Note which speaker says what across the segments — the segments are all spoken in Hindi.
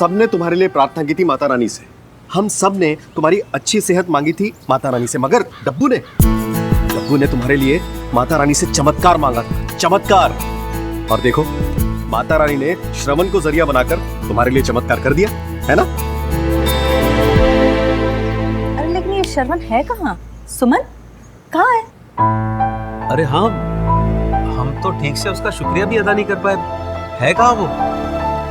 Speaker 1: सब ने तुम्हारे लिए प्रार्थना की थी माता रानी से, हम सब ने तुम्हारी अच्छी सेहत मांगी थी माता रानी से, मगर डब्बू ने तुम्हारे लिए माता रानी से चमत्कार मांगा था, चमत्कार। और देखो माता रानी ने श्रवण को जरिया बनाकर तुम्हारे लिए चमत्कार कर दिया, है ना?
Speaker 2: अरे लेकिन ये श्रवण है कहाँ? सुमन कहाँ है?
Speaker 3: अरे हाँ, हम तो ठीक से उसका शुक्रिया भी अदा नहीं कर पाए। है कहाँ वो?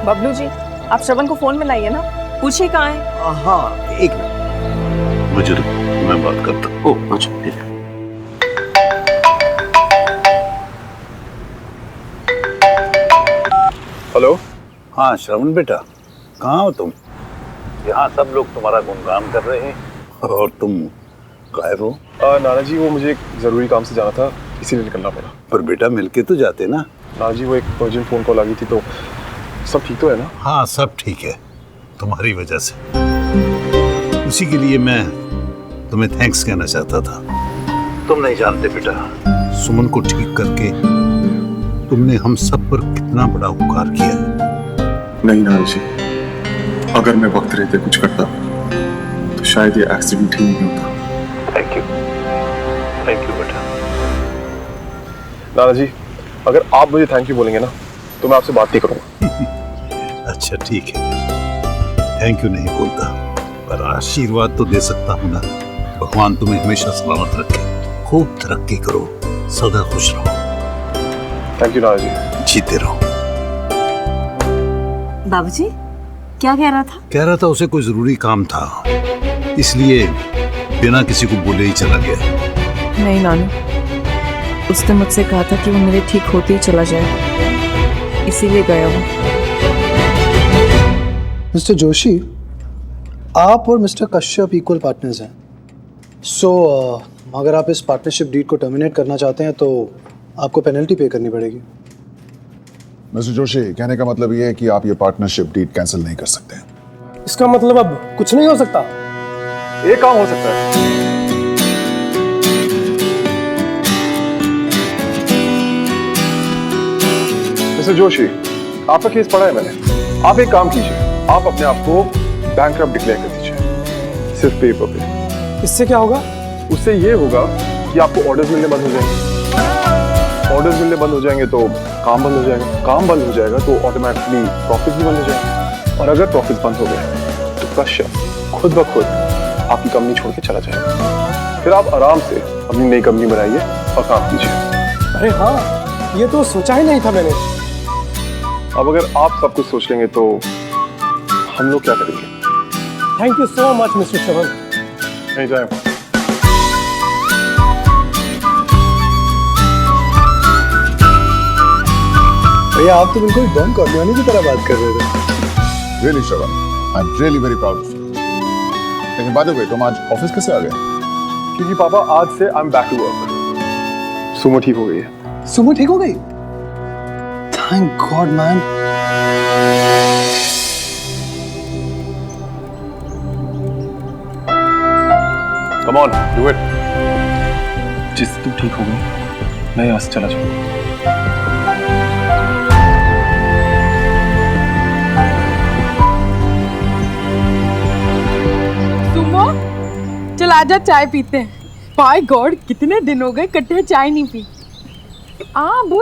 Speaker 4: बबलू जी, आप श्रवण को फोन मिलाइए ना, पूछिए कहाँ है।
Speaker 1: हाँ एक मिनट,
Speaker 5: मुझे तो मैं बात करता हूँ। ओह अच्छा ठीक है।
Speaker 1: हेलो।
Speaker 5: हाँ श्रवण बेटा, कहाँ हो तुम? यहाँ सब लोग तुम्हारा गुणगान कर रहे हैं और तुम गायब हो।
Speaker 6: नाना जी वो मुझे एक जरूरी काम से जाना था, इसीलिए निकलना पड़ा।
Speaker 5: पर बेटा मिलके तो जाते ना।
Speaker 6: नाना जी वो एक अर्जेंट फोन कॉल आ गई थी, तो सब ठीक तो है ना?
Speaker 5: हाँ सब ठीक है, तुम्हारी वजह से। उसी के लिए मैं तुम्हें थैंक्स कहना चाहता था। तुम नहीं जानते बेटा, सुमन को ठीक करके तुमने हम सब पर कितना बड़ा उपकार किया।
Speaker 6: नहीं नाना जी, अगर मैं वक्त रहते कुछ करता तो शायद ये एक्सीडेंट ही नहीं होता।
Speaker 5: थैंक यू बेटा।
Speaker 6: नाना जी अगर आप मुझे थैंक यू बोलेंगे ना तो मैं आपसे बात नहीं करूंगा।
Speaker 5: अच्छा ठीक है, थैंक यू नहीं बोलता, पर आशीर्वाद तो दे सकता हूँ ना। भगवान तुम्हें हमेशा सलामत रखे, खूब तरक्की करो, सदा खुश रहो।
Speaker 6: थैंक यू नाना जी।
Speaker 5: जीते रहो।
Speaker 2: बाबूजी क्या कह रहा था?
Speaker 5: कह रहा था उसे कोई जरूरी काम था, इसलिए बिना किसी को बोले ही चला गया।
Speaker 4: नहीं नानू, उसने मुझसे कहा था कि वो मेरे ठीक होते ही चला जाए, इसीलिए गया वो।
Speaker 7: मिस्टर जोशी, आप और मिस्टर कश्यप इक्वल पार्टनर्स हैं। सो अगर आप इस पार्टनरशिप डीड को टर्मिनेट करना चाहते हैं तो आपको पेनल्टी पे करनी पड़ेगी।
Speaker 8: मिस्टर जोशी, कहने का मतलब ये है कि आप ये पार्टनरशिप डीड कैंसिल नहीं कर सकते।
Speaker 7: इसका मतलब अब कुछ नहीं हो सकता?
Speaker 6: एक काम हो सकता है। मिस्टर जोशी, आपका केस पढ़ा है मैंने। आप एक काम कीजिए, आप अपने आप को बैंकरप्ट डिक्लेयर कर दीजिए, सिर्फ पेपर पे।
Speaker 7: इससे क्या होगा?
Speaker 6: उससे ये होगा कि आपको ऑर्डर्स मिलने बंद हो जाएंगे, ऑर्डर्स मिलने बंद हो जाएंगे तो काम बंद हो जाएगा, काम बंद हो जाएगा तो ऑटोमेटिकली प्रॉफिट भी बंद हो जाएगा, और अगर प्रॉफिट बंद हो गए तो कश्यप खुद ब खुद आपकी कंपनी छोड़ के चला जाएगा। फिर आप आराम से अपनी नई कंपनी बनाइए और काम कीजिए।
Speaker 7: अरे हाँ, ये तो सोचा ही नहीं था मैंने।
Speaker 6: अब अगर आप सब कुछ सोच लेंगे तो हम लोग क्या करेंगे?
Speaker 7: Thank you so much mister Shravan.
Speaker 6: नहीं जाए।
Speaker 7: भैया आप तो बिल्कुल डॉन कॉर्लियोनी की तरह बात कर रहे थे।
Speaker 8: Really Shravan, I am really very proud of you. लेकिन बाय द वे, तुम आज ऑफिस कैसे आ गए?
Speaker 6: क्योंकि पापा आज से I am back to work. Sumo ठीक हो गई है।
Speaker 7: सुमो ठीक हो गई? Thank God man.
Speaker 6: Come on, do it. जिस तू ठीक हो गई मैं यहाँ से चला जाऊंगा।
Speaker 4: चल आजा चाय पीते हैं। बाय गॉड, कितने दिन हो गए इकट्ठे चाय नहीं पी। अब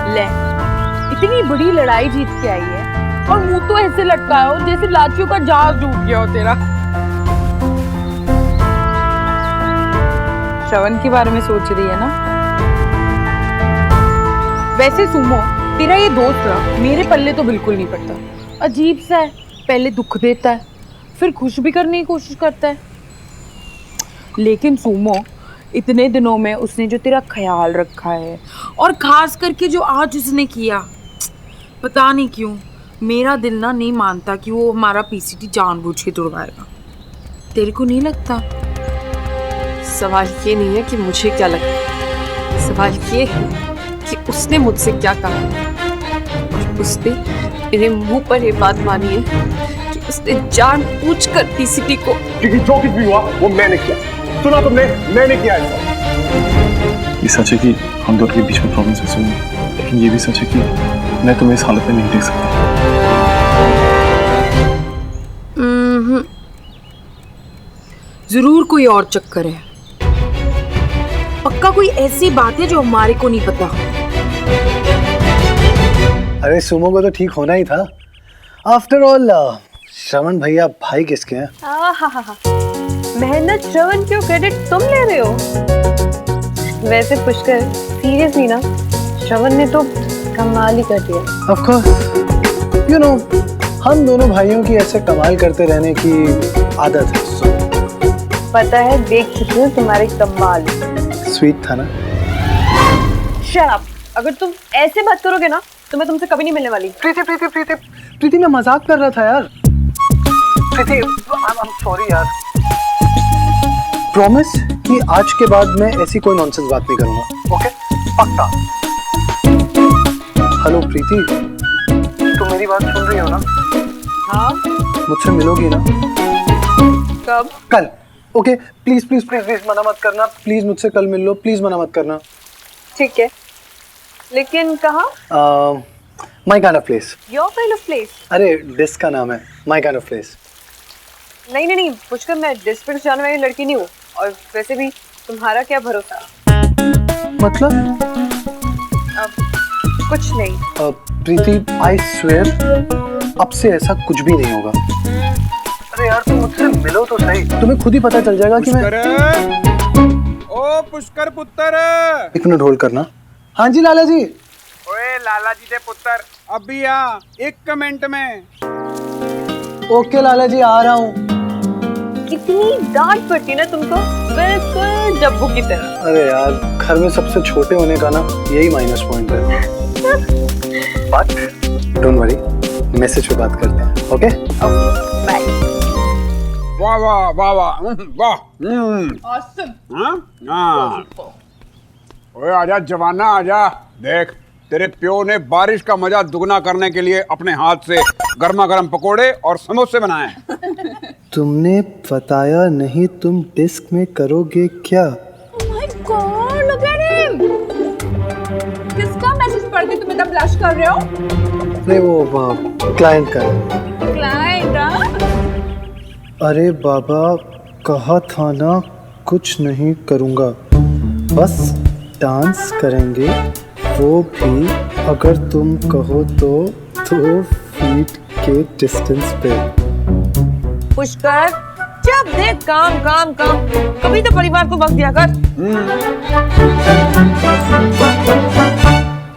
Speaker 4: ले, इतनी बड़ी लड़ाई जीत के आई है और मुंह तो ऐसे लटका हो जैसे लाचियों का जहाज डूब गया हो तेरा। श्रवण के बारे में सोच रही है ना? वैसे सुमो, तेरा ये दोस्त ना मेरे पल्ले तो बिल्कुल नहीं पड़ता। अजीब सा है, पहले दुख देता है फिर खुश भी करने की कोशिश करता है। लेकिन सुमो, इतने दिनों में उसने जो तेरा ख्याल रखा है और खास करके जो आज उसने किया, पता नहीं क्यों मेरा दिल ना नहीं मानता कि वो हमारा पीसीटी जानबूझ के तोड़वाएगा। तेरे को नहीं लगता?
Speaker 9: सवाल ये नहीं है कि मुझे क्या लगता, सवाल ये है कि उसने मुझसे क्या कहा और उसने मेरे मुंह पर ये बात मानी है कि उसने जानबूझकर टीसीपी को।
Speaker 6: क्योंकि जो कुछ भी हुआ वो मैंने किया। सुना तुमने, मैंने किया ऐसा। ये सच है कि हम दोनों के बीच में प्रॉब्लम्स है, लेकिन ये भी सच है कि मैं तुम्हें इस हालत में नहीं देख सकता।
Speaker 4: जरूर कोई और चक्कर है, पक्का कोई ऐसी बात है जो हमारे को नहीं पता।
Speaker 7: अरे सुमो को तो ठीक होना ही था। आफ्टर ऑल श्रवण भैया भाई किसके हैं?
Speaker 2: मेहनत श्रवण क्यों, क्रेडिट तुम ले रहे हो? वैसे पुष्कर सीरियसली ना, श्रवण ने तो कमाल ही कर दिया।
Speaker 7: ऑफ कोर्स, यू नो हम दोनों भाइयों की ऐसे कमाल करते रहने की आदत है।
Speaker 2: पता है, देख चुकी हूँ तुम्हारे कमाल।
Speaker 7: स्वीट था ना?
Speaker 2: Shut up. अगर तुम ऐसे बात करोगे ना तो मैं तुमसे कभी नहीं मिलने वाली।
Speaker 7: प्रीति मैं मजाक कर रहा था यार। प्रीति आई एम सॉरी यार। प्रॉमिस कि आज के बाद मैं ऐसी कोई नॉनसेंस बात नहीं करूंगा। ओके? पक्का। हेलो प्रीति, तुम मेरी बात सुन रही हो ना?
Speaker 2: हाँ।
Speaker 7: मुझसे मिलोगी ना?
Speaker 2: कब?
Speaker 7: कल। Okay please please please please मना मत करना। प्लीज मुझसे कल मिल लो, प्लीज मना मत करना।
Speaker 2: ठीक है, लेकिन कहाँ?
Speaker 7: My kind of place.
Speaker 2: Your kind of place?
Speaker 7: अरे डिस्क का नाम है माई काइंड ऑफ प्लेस।
Speaker 2: नहीं नहीं नहीं पुष्कर, मैं डिस्ट्रिक्ट जाने वाली लड़की नहीं हूँ। और वैसे भी तुम्हारा क्या भरोसा?
Speaker 7: मतलब?
Speaker 2: कुछ नहीं।
Speaker 7: प्रीति आई स्वेयर अब से ऐसा कुछ भी नहीं होगा। अरे यार तुम मुझसे मिलो तो सही, तुम्हें खुद ही पता चल जाएगा कि मैं।
Speaker 10: ओ पुष्कर पुत्र,
Speaker 7: एक मिनट होल्ड करना। हाँ जी लाला जी।
Speaker 10: ओए लाला जी दे पुत्र, अभी आ 1 मिनट में।
Speaker 7: ओके लाला जी आ रहा हूँ।
Speaker 2: कितनी डांट पड़ती ना तुमको, बिल्कुल डब्बू की तरह।
Speaker 7: अरे यार घर में सबसे छोटे होने का ना यही माइनस पॉइंट है। बट डोंट वरी, मैसेज पे बात करते हैं। Okay
Speaker 2: bye.
Speaker 10: वाह वाह वाह वाह वाह।
Speaker 4: ऑसम।
Speaker 10: हाँ। ओए आजा जवाना आजा, देख तेरे प्यो ने बारिश का मजा दुगना करने के लिए अपने हाथ से गर्मा गर्म पकोड़े और समोसे बनाए।
Speaker 7: तुमने बताया नहीं, तुम डिस्क में करोगे क्या?
Speaker 4: Oh my God, look at him! किसका मैसेज पढ़ के तुम इतना ब्लश कर रहे हो?
Speaker 7: अरे वो क्लाइंट का।
Speaker 4: क्लाइंट?
Speaker 7: अरे बाबा कहा था ना कुछ नहीं करूँगा, बस डांस करेंगे, वो भी अगर तुम कहो तो 2 फीट के डिस्टेंस पे।
Speaker 2: पुष्कर जब देख काम काम काम, कभी तो परिवार को वक्त दिया कर।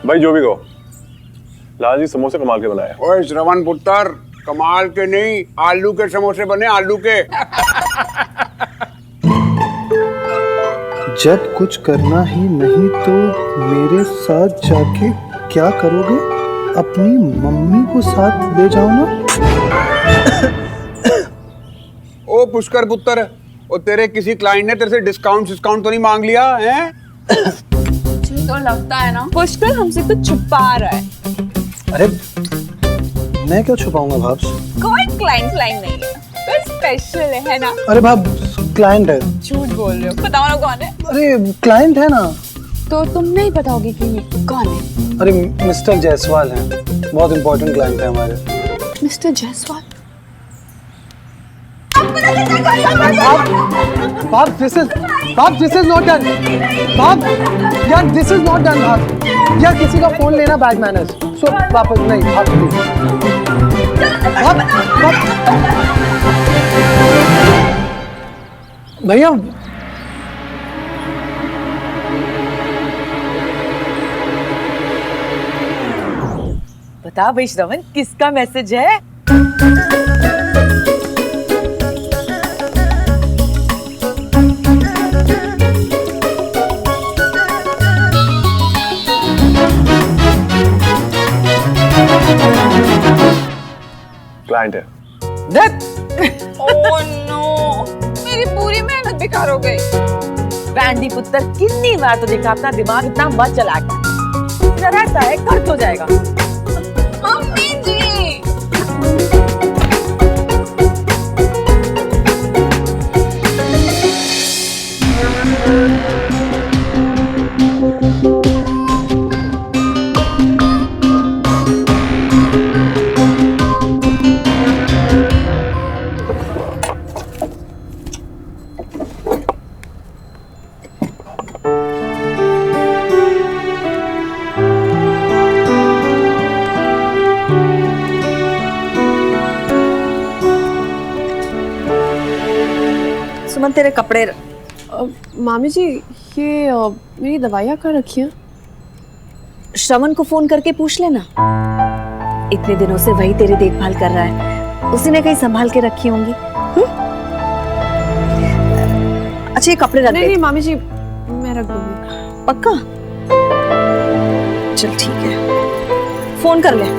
Speaker 6: भाई जो भी कहो, लाला जी समोसे कमाल के बनाए।
Speaker 10: ओए श्रवण पुत्र, कमाल के नहीं, आलू के समोसे बने, आलू के।
Speaker 7: जब कुछ करना ही नहीं तो मेरे साथ जाके क्या करोगे? अपनी मम्मी को साथ ले जाओ ना।
Speaker 10: ओ पुष्कर पुत्र, ओ तेरे किसी क्लाइंट ने तेरे से डिस्काउंट तो नहीं मांग लिया है?
Speaker 4: मुझे तो लगता है ना पुष्कर हमसे कुछ छुपा रहा है।
Speaker 7: अरे मैं क्यों छुपाऊंगा भाब्स?
Speaker 4: कोई क्लाइंट नहीं है, कोई स्पेशल है ना?
Speaker 7: अरे भाब क्लाइंट है।
Speaker 4: झूठ बोल रहे हो, बताओ ना कौन है?
Speaker 7: अरे क्लाइंट है ना।
Speaker 4: तो तुम नहीं बताओगे कि कौन है?
Speaker 7: अरे मिस्टर जायसवाल है, बहुत इंपॉर्टेंट क्लाइंट है हमारे।
Speaker 4: मिस्टर जायसवाल?
Speaker 7: बाप दिस इज नॉट डन। बाप यार दिस इज नॉट डन। बाप यार किसी का फोन लेना बैड मैनर्स। सो वापस नहीं बाप भैया।
Speaker 2: बता भाई श्रवण, किसका मैसेज है?
Speaker 6: क्लाइंट है।
Speaker 4: ओह नो, मेरी पूरी मेहनत बेकार हो गई।
Speaker 2: बैंडी पुत्र, कितनी बार तो देखा अपना दिमाग इतना मत चला कर। डरता है खर्च हो जाएगा।
Speaker 4: मम्मी जी
Speaker 9: कौन तेरे कपड़े
Speaker 2: मामी जी ये मेरी दवाइयाँ कहाँ रखी हैं?
Speaker 9: श्रवण को फोन करके पूछ लेना। इतने दिनों से वही तेरी देखभाल कर रहा है, उसी ने कहीं संभाल के रखी होंगी। अच्छा ये कपड़े रख
Speaker 2: नहीं
Speaker 9: दे।
Speaker 2: नहीं मामी जी मैं रख दूंगी।
Speaker 9: पक्का? चल ठीक है, फोन कर ले।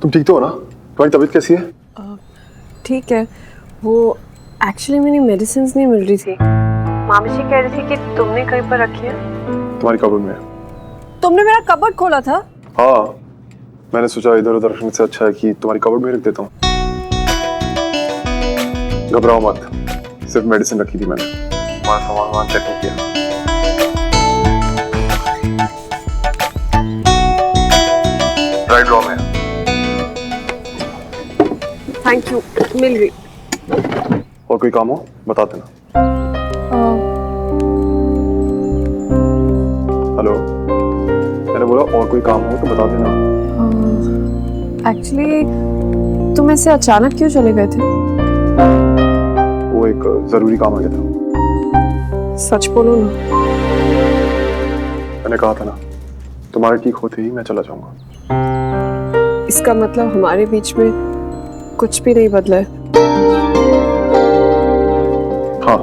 Speaker 6: तुम ठीक तो हो ना? तुम्हारी तबीयत कैसी है?
Speaker 2: ठीक है, वो एक्चुअली मेरी मेडिसिन नहीं मिल रही थी। मामी जी कह रही थी कि तुमने कहीं पर रखी है।
Speaker 6: तुम्हारी कबर्ड में है।
Speaker 2: तुमने मेरा कबर्ड खोला था?
Speaker 6: हाँ, मैंने सोचा इधर उधर रखने से अच्छा है कि तुम्हारी कबर्ड में रख देता हूँ। घबराओ मत, सिर्फ मेडिसिन रखी थी मैंने, तुम्हारा सामान चेक नहीं किया। राइट ड्रॉ में।
Speaker 2: थैंक यू, मिल गई।
Speaker 6: और कोई काम हो बता देना। हेलो, मैंने बोला और कोई काम हो तो बता देना।
Speaker 2: एक्चुअली तुम ऐसे अचानक क्यों चले गए थे?
Speaker 6: वो एक जरूरी काम आ गया था।
Speaker 2: सच बोलो ना।
Speaker 6: मैंने कहा था ना, तुम्हारे ठीक होते ही मैं चला जाऊंगा।
Speaker 2: इसका मतलब हमारे बीच में कुछ भी नहीं बदला है?
Speaker 6: हाँ,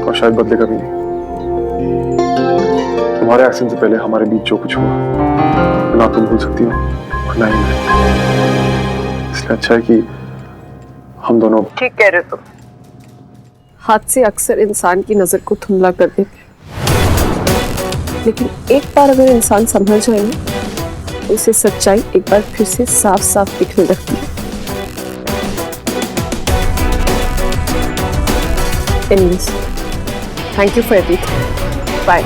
Speaker 6: और शायद बदलेगा भी नहीं। तुम्हारे एक्सीडेंट से पहले हमारे बीच जो कुछ हुआ ना तुम भूल सकती हो और ना ही मैं। इसलिए अच्छा है कि हम दोनों।
Speaker 2: ठीक कह रहे हो तुम। हादसे अक्सर इंसान की नजर को धुंधला कर देते हैं, लेकिन एक बार अगर इंसान संभल जाए ना, उसे सच्चाई एक बार फिर से साफ साफ दिखने लगती है। Anyways, thank you for everything. Bye.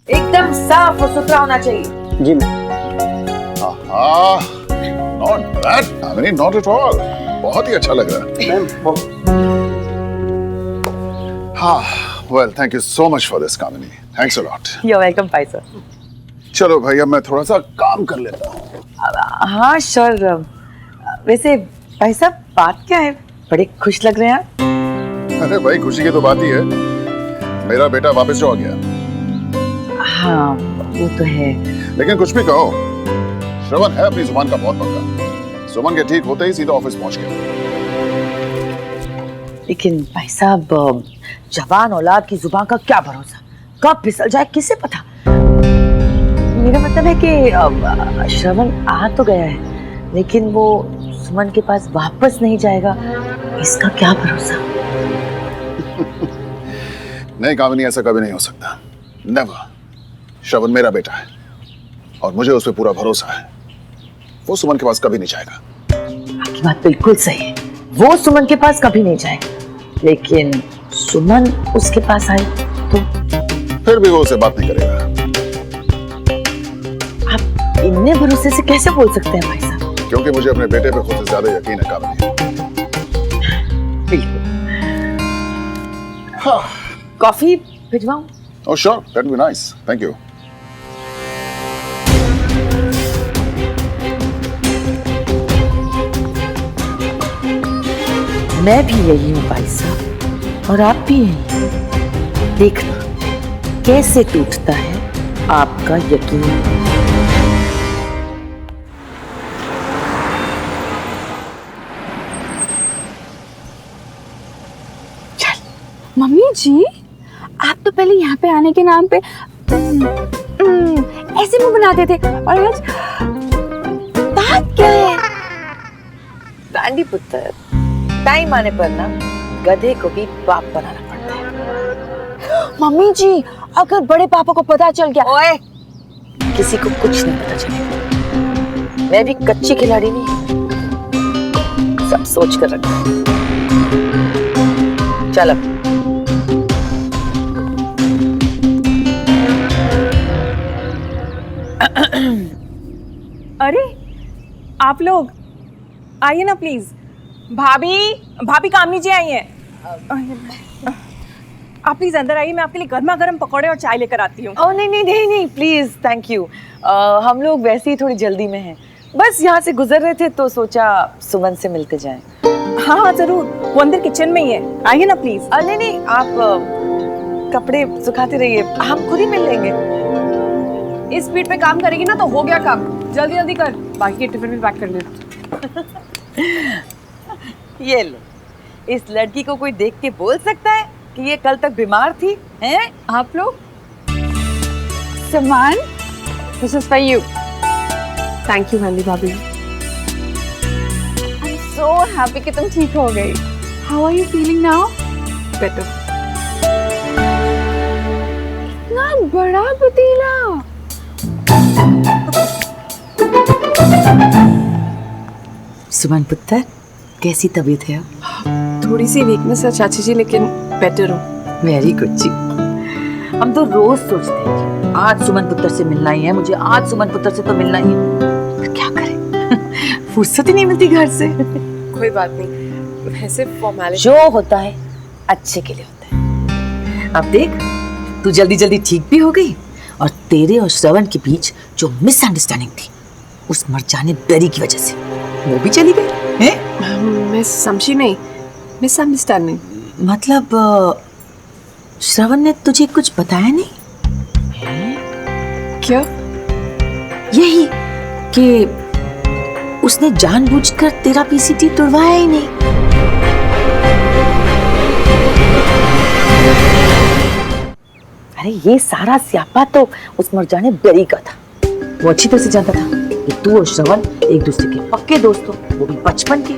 Speaker 9: एकदम साफ और सुथरा होना चाहिए।
Speaker 7: जी ma'am.
Speaker 8: Not bad Kamini, not at all. बहुत ही अच्छा लग रहा है। हाँ, well, thank you so much for this, Kamini. Thanks a lot.
Speaker 9: You're welcome, भाई सर।
Speaker 8: चलो भाई, अब मैं थोड़ा सा काम कर लेता हूँ।
Speaker 9: हाँ श्योर। वैसे भाई साहब बात क्या है, बड़े खुश लग रहे हैं आप।
Speaker 8: अरे भाई, खुशी की तो बात ही है, मेरा बेटा वापस जो आ गया।
Speaker 9: हाँ वो तो है,
Speaker 8: लेकिन कुछ भी कहो, श्रवण है अपनी जुबान का बहुत पक्का। सुमन के ठीक होते ही सीधा ऑफिस पहुंच गया।
Speaker 9: लेकिन भाई साहब जवान औलाद की जुबान का क्या भरोसा, कब फिसल जाए किसे पता। मेरा मतलब है कि श्रवण आ तो गया है, लेकिन वो सुमन के पास वापस नहीं जाएगा, इसका क्या भरोसा।
Speaker 8: नहीं कामिनी, ऐसा कभी नहीं हो सकता। नेवर। श्रवण मेरा बेटा है और मुझे उस पर पूरा भरोसा है। वो सुमन के पास कभी नहीं जाएगा।
Speaker 9: आपकी बात बिल्कुल सही है, वो सुमन के पास कभी नहीं जाएगा, लेकिन सुमन उसके पास आई तो
Speaker 8: फिर भी वो उससे बात नहीं करेगा।
Speaker 9: आप इतने भरोसे से कैसे बोल सकते हैं भाई साहब?
Speaker 8: क्योंकि मुझे अपने बेटे पे खुद से ज्यादा यकीन है कामिनी।
Speaker 9: बिल्कुल। Coffee भिजवाऊं?
Speaker 8: Oh sure, that would be nice. Thank you.
Speaker 9: मैं भी यही हूँ भाई साहब, और आप भी यही। देखना कैसे टूटता है आपका यकीन।
Speaker 4: मम्मी जी, आप तो पहले यहाँ पे आने के नाम पे
Speaker 9: ऐसे मुंह बनाते थे और आज बात क्या है? गांधी पुत्र, टाइम आने पर ना गधे को भी बाप बनाना पड़ता है। मम्मी जी, अगर बड़े पापा को पता चल गया। ओए, किसी को कुछ नहीं पता चलेगा। मैं भी कच्ची खिलाड़ी नहीं, सब सोच कर रखा। चल अब।
Speaker 4: अरे आप लोग आइए ना प्लीज। भाभी कामनी जी आई हैं। आप प्लीज अंदर आइए, मैं आपके लिए गर्मा गर्म पकौड़े और चाय लेकर आती हूँ।
Speaker 9: ओह नहीं प्लीज, थैंक यू। हम लोग वैसे ही थोड़ी जल्दी में हैं, बस यहाँ से गुजर रहे थे तो सोचा सुमन से मिलते जाएं।
Speaker 4: हाँ जरूर, वो अंदर किचन में ही है, आइए ना प्लीज।
Speaker 9: नहीं, आप कपड़े सुखाते रहिए, हम खुद ही मिल लेंगे।
Speaker 4: इस स्पीड पे काम करेगी ना तो हो गया काम। जल्दी जल्दी कर, बाकी के टिफिन भी पैक कर ले।
Speaker 9: ये लो, इस लड़की को कोई देख के बोल सकता है कि ये कल तक बीमार थी? हैं आप लोग?
Speaker 2: समान, this is for you. Thank you Gandhi भाभी। आई एम सो हैप्पी कि तुम ठीक हो गई। How are you feeling now? Better. इतना बड़ा पतीला।
Speaker 9: सुमन पुत्र, कैसी तबीयत है अब?
Speaker 2: थोड़ी सी वीकनेस है चाची जी, लेकिन बेटर हूँ।
Speaker 9: वेरी गुड जी। हम तो रोज सोचते हैं कि आज सुमन पुत्र से मिलना ही है, मुझे आज सुमन पुत्र से तो मिलना ही है, पर क्या करें फुर्सत ही नहीं मिलती घर से।
Speaker 2: कोई बात नहीं, वैसे फॉर्मेलिटी
Speaker 9: जो होता है अच्छे के लिए होता है। अब देख, तू जल्दी जल्दी ठीक भी हो गई और तेरे और श्रवण के बीच जो मिसअंडरस्टैंडिंग थी उस मरजाने बेरी की वजह से वो भी चली गई हैं?
Speaker 2: मैं समझी नहीं। मिसअंडरस्टैंडिंग
Speaker 9: मतलब श्रवण ने तुझे कुछ बताया नहीं?
Speaker 2: क्या?
Speaker 9: यही कि उसने जानबूझकर तेरा पीसीटी तुड़वाया ही नहीं। अरे ये सारा स्यापा तो उस मरजाने बेरी का था। वो अच्छी तरह से जानता था कि तू और श्रवण एक दूसरे के पक्के दोस्त हो, वो भी बचपन के।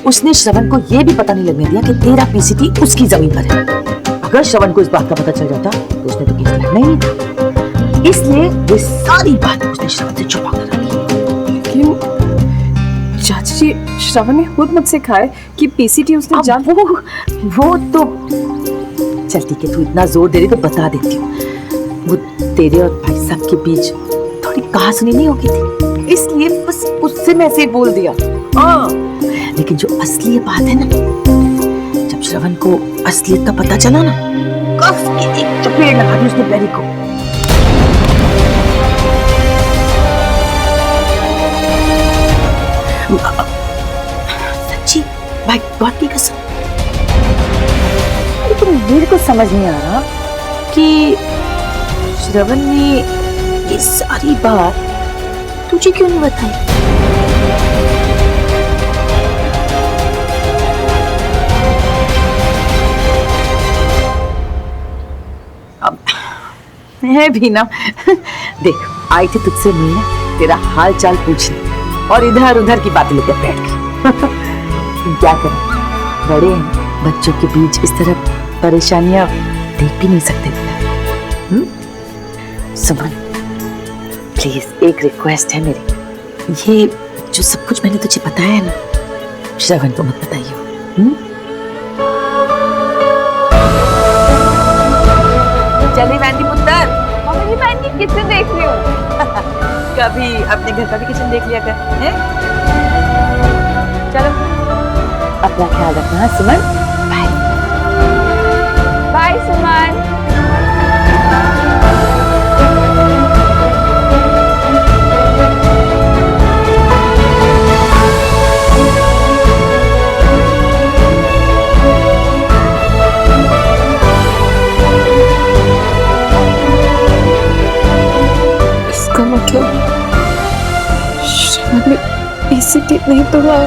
Speaker 9: उसने श्रवण को ये भी पता नहीं लगने दिया कि तेरा पीसीटी उसकी जमीन पर है। अगर श्रवण को इस बात का पता चल जाता तो उसने तो केस लड़ना ही नहीं था। इसलिए ये सारी बात उसने श्रवण से छुपा कर रखी।
Speaker 2: लेकिन चाची जी, श्रवण ने खुद मुझसे कहा है कि पीसीटी उसने जान।
Speaker 9: वो तो चलती कि तू इतना जोर दे रही तो बता देती हूँ। वो तेरे और भाई साहब के बीच थोड़ी कहासुनी नहीं होगी थी, इसलिए बस उससे मैं ऐसे बोल दिया। हाँ, लेकिन जो असली बात है ना, जब श्रवण को असलियत का पता चला ना, कस के एक चपेट लगा दी उसने बेरी को। सच्ची, भाई बात की कसम। लेकिन मेरे को समझ नहीं आ रहा कि श्रवण ने ये सारी बात तुझे क्यों नहीं बताई? अब मैं भी ना देख, आई थी तुझसे मिलने, तेरा हाल चाल पूछने, और इधर उधर की बातें लेकर बैठ गई। क्या करें, बड़े हैं, बच्चों के बीच इस तरह परेशानियां देख भी नहीं सकते। सुमन प्लीज, एक रिक्वेस्ट है मेरी, ये जो सब कुछ मैंने तुझे बताया है ना, श्रवण को मत बताइए। चलिए वैंडी पुत्र।
Speaker 2: मम्मी मैं इनकी किचन देख रही हूँ।
Speaker 9: कभी अपने घर का भी किचन देख लिया कर, हैं? चलो, अपना ख्याल रखना सुमन। बाय
Speaker 2: बाय सुमन। इसका मतलब श्रवण ने पीसीटी नहीं तोड़ा।